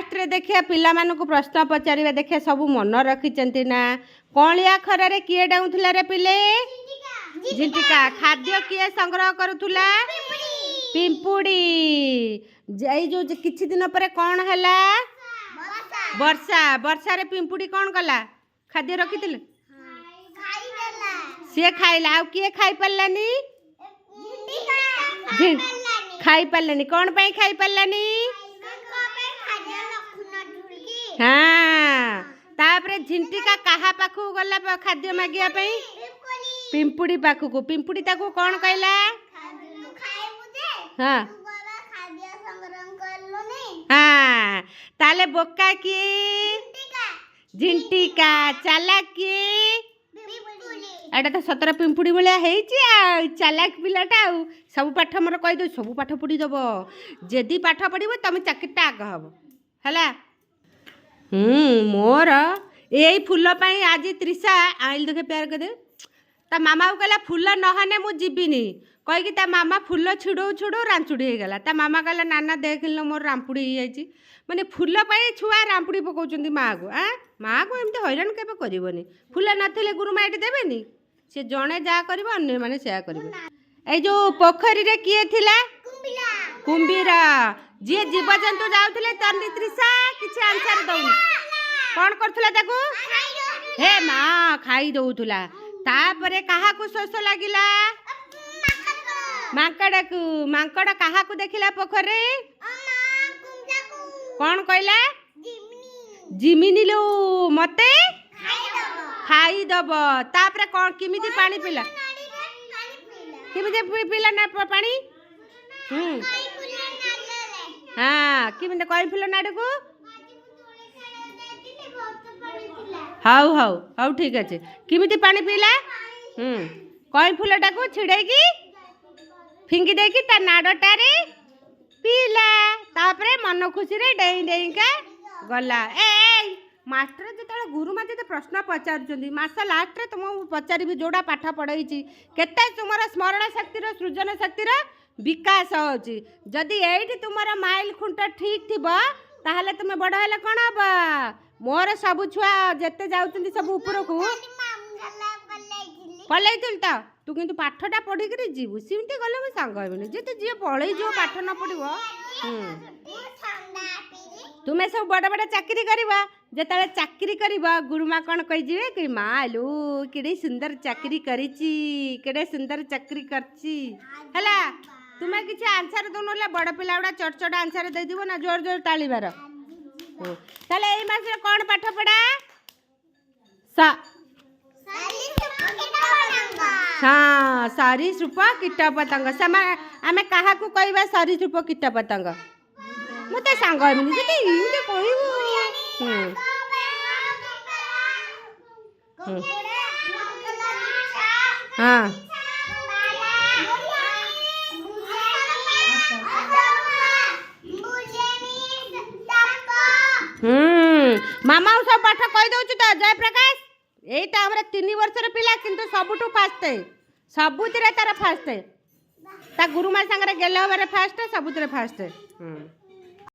last रे देखिए पिला मानकु प्रश्न पचारिबा देखिए सब मन रखिचंती ना कलिया खरारे किए डाउथला रे पिले झिंटिका खाद्य किए संग्रह करूथुला पिंपुड़ी जई जो किछि दिन पर कौन हैला वर्षा वर्षा रे पिंपुड़ी कौन कला खाद्य रखिथिले से खाइला आ किए खाई परलानी खाई परलानी कौन पई खाई परलानी हाँ तापरे झिंटिका कहा पाखु गला खाद्य मागिया पई पिंपुड़ी पाखु पिंपुड़ी ताकू कौन कहला हाँ हाँ ताले बोका किए झिंटिका चालाक किए एटा तो सतर पिंपुड़ी भाया है चालाक पिलाटा सब पाठ मोर कहीदे सब पाठ पढ़ी दब जदि पाठ पढ़व तुम चाकरीटा आग हम है मोर यही फूल पाई आज त्रिषा आइल देखे प्यार कर ता मामा को कहला फूल नहाने मु जीविनी कहीकि ता मामा फूल छिड़ो छिड़ो रांचुड़ी हो गला ता मामा कहला नाना देख लो मोर रांपुड़ी हो जाइए माने फूल पाई छुआ रांपुड़ी पकाउछंती माँ को माँ को एमती हैरान केबे करबनी फूल नथिले गुरुमा एटी देबेनी से जणे जा करबो अन्य माने सेया करबो ए जो पोखरी रे किए थिला कुंभीरा जे जीवजंतु जाउथले तन्नी त्रिषा किछि आंसर दउनी कोन करथुला ताको हे माँ खाई दउथुला तापरे कहा को शोष लागिला मांकड़ को मांकड़ कहा को देखिला पोखरे कौन कहला जिमिनी लो मते खाई दब तापरे कौन किमिति पानी पिला किमिति पिला ना पानी हाँ किमिति कई फुल नाड़ को हाउ हाउ हाउ ठीक अच्छे किमिति पानी पीला कई फुलटा को छिड़ेकी फिंगी देकी ता नाड़टारे पीला तापरे मन खुशी रे डेई डेई का गला ए मास्टर जो गुरुमा जो प्रश्न पचार मास लास्ट रे तुम पचारि जोड़ा पाठ पढ़ाई केते तुम स्मरण शक्ति सृजन शक्ति विकास होची जदि एठी तुम माइल खुंट ठीक थी ताहले तुम बड़ हेले कौन हम मोर सब छुआ जेते जाउछंती सब ऊपर को पलैल तो तू किंतु पाठटा पढ़िक जीवु सिमती गले मो सांग हेबनी जेते जी पलई जो पाठ न पढ़िबो तुम्हें सब बड़ बड़ चाकरी करवा जेते चाकरी करवा गुरुमा कौन कहि जिवे कि मालू केडे सुंदर चाकरी करिची केडे सुंदर चाकरी करची हला तुम्हें किसी आंसर दोनों बड़ पिला गुड़ा चट आंसर दे दिबो ना जोर जोर तालीबार ताले एई मास कौन पाठ पढ़ा हाँ सरीसृप कीट पतंग आमे कहा को कहबा सरीसृप कीट पतंग मते सांग हेबनी जति इते कहबो हाँ मामा सब पाठ कही दउछु तो जय प्रकाश एटा हमरा 3 वर्षर पिला किंतु सबुठु फास्ट है सबुतिरे तार फास्ट है ता गुरुमा संगरे गेले हमारे फास्ट है सबुतिरे फास्ट है